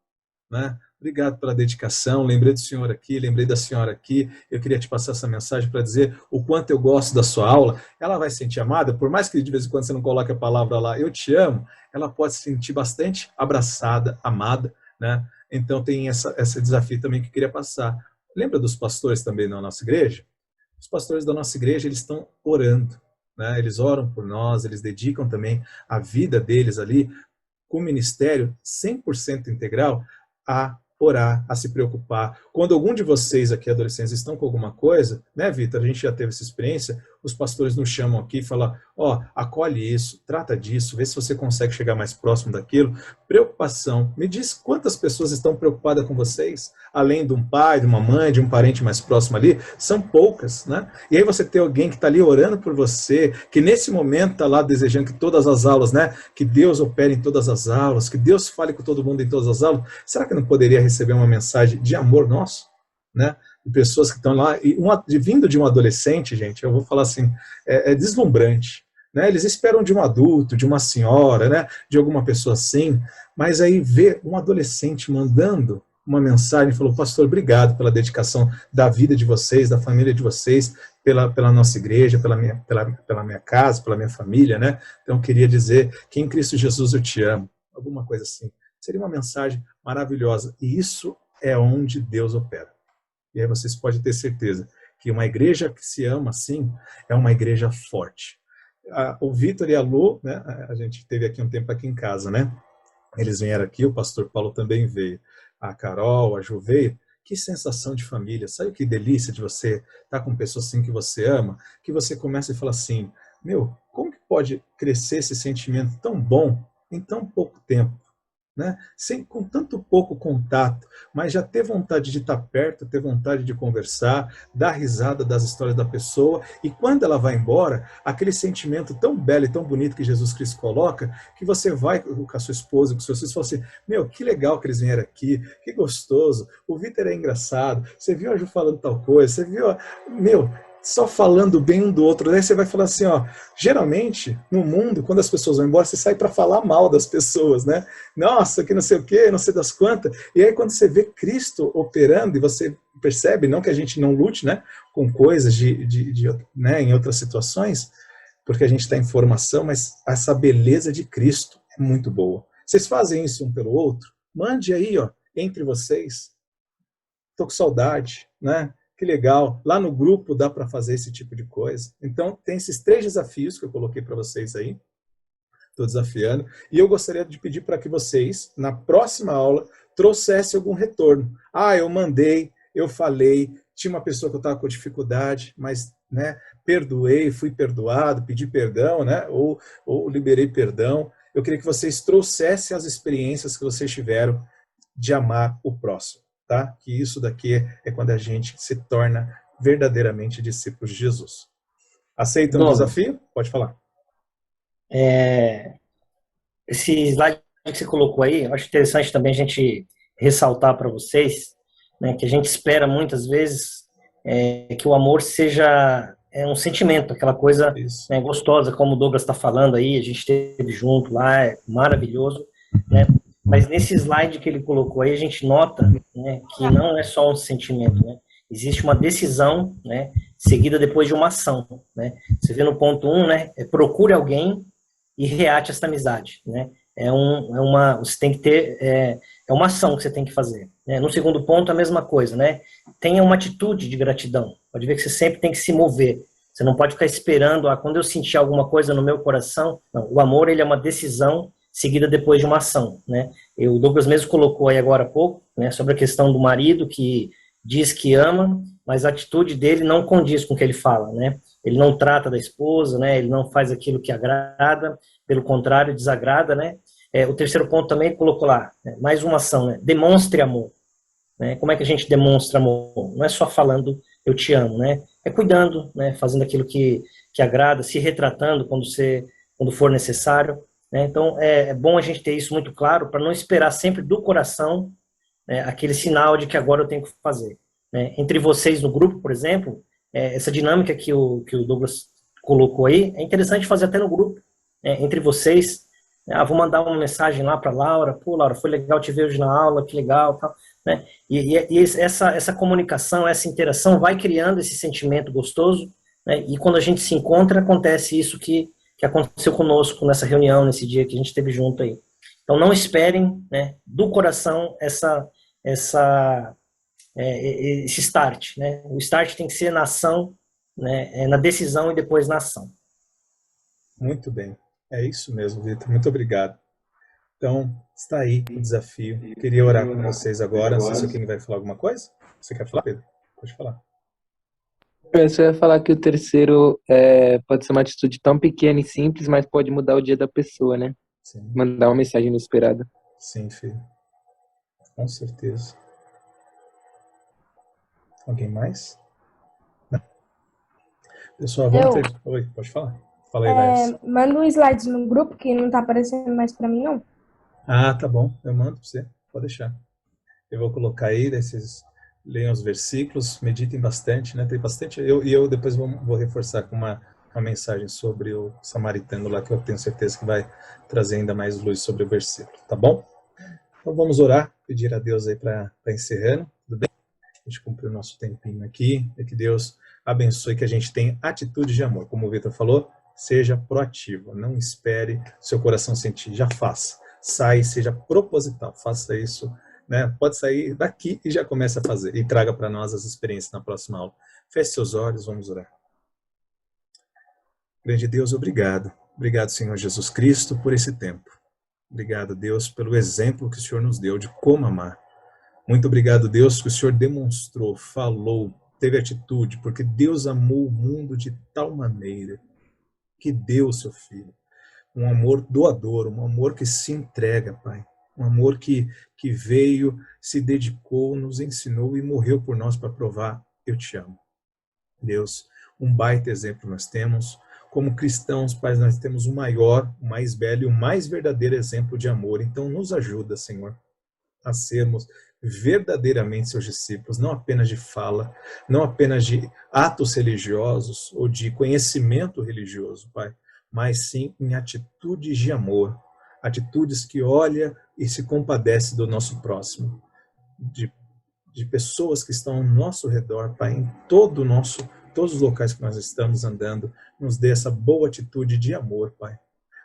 né? Obrigado pela dedicação, lembrei do senhor aqui, lembrei da senhora aqui, eu queria te passar essa mensagem para dizer o quanto eu gosto da sua aula. Ela vai se sentir amada, por mais que de vez em quando você não coloque a palavra lá, eu te amo, ela pode se sentir bastante abraçada, amada, né? Então tem esse desafio também que eu queria passar. Lembra dos pastores também na nossa igreja? Os pastores da nossa igreja, eles estão orando, né? Eles oram por nós, eles dedicam também a vida deles ali com o ministério 100% integral a orar, a se preocupar. Quando algum de vocês aqui, adolescentes, estão com alguma coisa, né, Vitor? A gente já teve essa experiência, os pastores nos chamam aqui e falam, acolhe isso, trata disso, vê se você consegue chegar mais próximo daquilo. Preocupação. Me diz quantas pessoas estão preocupadas com vocês, além de um pai, de uma mãe, de um parente mais próximo ali, são poucas, né? E aí você tem alguém que está ali orando por você, que nesse momento está lá desejando que todas as aulas, né, que Deus opere em todas as aulas, que Deus fale com todo mundo em todas as aulas. Será que não poderia receber uma mensagem de amor nosso, né? De pessoas que estão lá, e vindo de um adolescente, gente, eu vou falar assim, é deslumbrante, né? Eles esperam de um adulto, de uma senhora, né? De alguma pessoa assim, mas aí ver um adolescente mandando uma mensagem, falou, pastor, obrigado pela dedicação da vida de vocês, da família de vocês, pela nossa igreja, pela minha casa, pela minha família, né? Então eu queria dizer que em Cristo Jesus eu te amo, alguma coisa assim. Seria uma mensagem maravilhosa, e isso é onde Deus opera. E aí vocês podem ter certeza que uma igreja que se ama assim é uma igreja forte. O Vitor e a Lu, né, a gente teve aqui um tempo aqui em casa, né? Eles vieram aqui, o pastor Paulo também veio, a Carol, a Ju veio. Que sensação de família, sabe que delícia de você estar com pessoas assim que você ama, que você começa e fala assim, meu, como que pode crescer esse sentimento tão bom em tão pouco tempo? Né? Com tanto pouco contato, mas já ter vontade de estar perto, ter vontade de conversar, dar risada das histórias da pessoa, e quando ela vai embora, aquele sentimento tão belo e tão bonito que Jesus Cristo coloca, que você vai com a sua esposa, com os seus filhos, e fala assim, meu, que legal que eles vieram aqui, que gostoso, o Vitor é engraçado, você viu a Ju falando tal coisa, você viu, meu, só falando bem um do outro, daí você vai falar assim, geralmente, no mundo, quando as pessoas vão embora, você sai para falar mal das pessoas, né? Nossa, que não sei o quê, não sei das quantas. E aí quando você vê Cristo operando, e você percebe, não que a gente não lute, né, com coisas né, em outras situações, porque a gente está em formação, mas essa beleza de Cristo é muito boa. Vocês fazem isso um pelo outro? Mande aí, entre vocês. Estou com saudade, né? Que legal, lá no grupo dá para fazer esse tipo de coisa. Então, tem esses 3 desafios que eu coloquei para vocês aí, estou desafiando, e eu gostaria de pedir para que vocês, na próxima aula, trouxessem algum retorno. Eu mandei, eu falei, tinha uma pessoa que eu estava com dificuldade, mas, né, perdoei, fui perdoado, pedi perdão, né, ou liberei perdão. Eu queria que vocês trouxessem as experiências que vocês tiveram de amar o próximo. Tá? Que isso daqui é quando a gente se torna verdadeiramente discípulos de Jesus. Aceitam o desafio? Pode falar. Esse slide que você colocou aí, eu acho interessante também a gente ressaltar para vocês, né, que a gente espera muitas vezes que o amor seja um sentimento, aquela coisa, né, gostosa, como o Douglas está falando aí, a gente esteve junto lá, é maravilhoso, né? Mas nesse slide que ele colocou aí, a gente nota, né, que não é só um sentimento, né? Existe uma decisão, né, seguida depois de uma ação, né? Você vê no ponto 1, né, procure alguém e reate essa amizade, né? Você tem que ter, é uma ação que você tem que fazer, né? No segundo ponto, a mesma coisa, né? Tenha uma atitude de gratidão. Pode ver que você sempre tem que se mover. Você não pode ficar esperando, quando eu sentir alguma coisa no meu coração. Não, o amor, ele é uma decisão seguida depois de uma ação, né? O Douglas mesmo colocou aí agora há pouco, né, sobre a questão do marido que diz que ama, mas a atitude dele não condiz com o que ele fala, né? Ele não trata da esposa, né? Ele não faz aquilo que agrada, pelo contrário, desagrada, né? O terceiro ponto também ele colocou lá, né, mais uma ação, né? Demonstre amor, né? Como é que a gente demonstra amor? Não é só falando eu te amo, né? É cuidando, né? Fazendo aquilo que agrada, se retratando quando for necessário. Então, é bom a gente ter isso muito claro para não esperar sempre do coração, né, aquele sinal de que agora eu tenho que fazer. Né? Entre vocês no grupo, por exemplo, essa dinâmica que o Douglas colocou aí, é interessante fazer até no grupo, entre vocês. Vou mandar uma mensagem lá para Laura, pô, Laura, foi legal te ver hoje na aula, que legal, tal, né? E essa comunicação, essa interação vai criando esse sentimento gostoso, né? E quando a gente se encontra, acontece isso que aconteceu conosco nessa reunião, nesse dia que a gente esteve junto aí. Então, não esperem, né, do coração esse start, né? O start tem que ser na ação, né, na decisão e depois na ação. Muito bem. É isso mesmo, Vitor. Muito obrigado. Então, está aí o desafio. Queria orar com vocês agora. Não sei se alguém vai falar alguma coisa. Você quer falar, Pedro? Pode falar. Eu só ia falar que o terceiro pode ser uma atitude tão pequena e simples, mas pode mudar o dia da pessoa, né? Sim, Mandar uma mensagem inesperada. sim, filho. Com certeza. Alguém mais? Não. Pessoal, vamos ter... Oi, pode falar. Fala aí, Lars. Manda um slide no grupo que não tá aparecendo mais pra mim, não. Ah, tá bom. Eu mando para você. Pode deixar. Eu vou colocar aí, daí vocês leiam os versículos, meditem bastante, né? Tem bastante. Eu depois vou reforçar com uma mensagem sobre o samaritano lá, que eu tenho certeza que vai trazer ainda mais luz sobre o versículo, tá bom? Então vamos orar, pedir a Deus aí para encerrando, tudo bem? A gente cumpriu o nosso tempinho aqui, e que Deus abençoe, que a gente tenha atitude de amor. Como o Vitor falou, seja proativo, não espere seu coração sentir, já faça. Sai, seja proposital, faça isso, né? Pode sair daqui e já comece a fazer, e traga para nós as experiências na próxima aula. Feche seus olhos, vamos orar. Grande Deus, obrigado. Obrigado, Senhor Jesus Cristo, por esse tempo. Obrigado, Deus, pelo exemplo que o Senhor nos deu de como amar. Muito obrigado, Deus, que o Senhor demonstrou, falou, teve atitude, porque Deus amou o mundo de tal maneira que deu o seu Filho. Um amor doador, um amor que se entrega, Pai. Um amor que veio, se dedicou, nos ensinou e morreu por nós para provar, eu te amo. Deus, um baita exemplo nós temos. Como cristãos, Pai, nós temos o maior, o mais belo e o mais verdadeiro exemplo de amor. Então, nos ajuda, Senhor, a sermos verdadeiramente seus discípulos, não apenas de fala, não apenas de atos religiosos ou de conhecimento religioso, Pai, mas sim em atitudes de amor, atitudes que olha e se compadece do nosso próximo, de pessoas que estão ao nosso redor, Pai, em todos os locais que nós estamos andando, nos dê essa boa atitude de amor, Pai.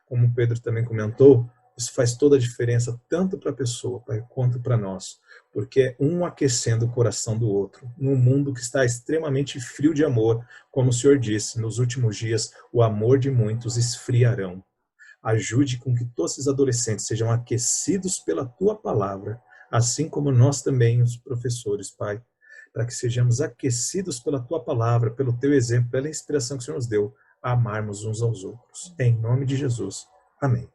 Como o Pedro também comentou, isso faz toda a diferença, tanto para a pessoa, Pai, quanto para nós, porque é um aquecendo o coração do outro, num mundo que está extremamente frio de amor, como o Senhor disse, nos últimos dias, o amor de muitos esfriarão. Ajude com que todos esses adolescentes sejam aquecidos pela Tua palavra, assim como nós também, os professores, Pai, para que sejamos aquecidos pela Tua palavra, pelo Teu exemplo, pela inspiração que o Senhor nos deu, a amarmos uns aos outros. Em nome de Jesus. Amém.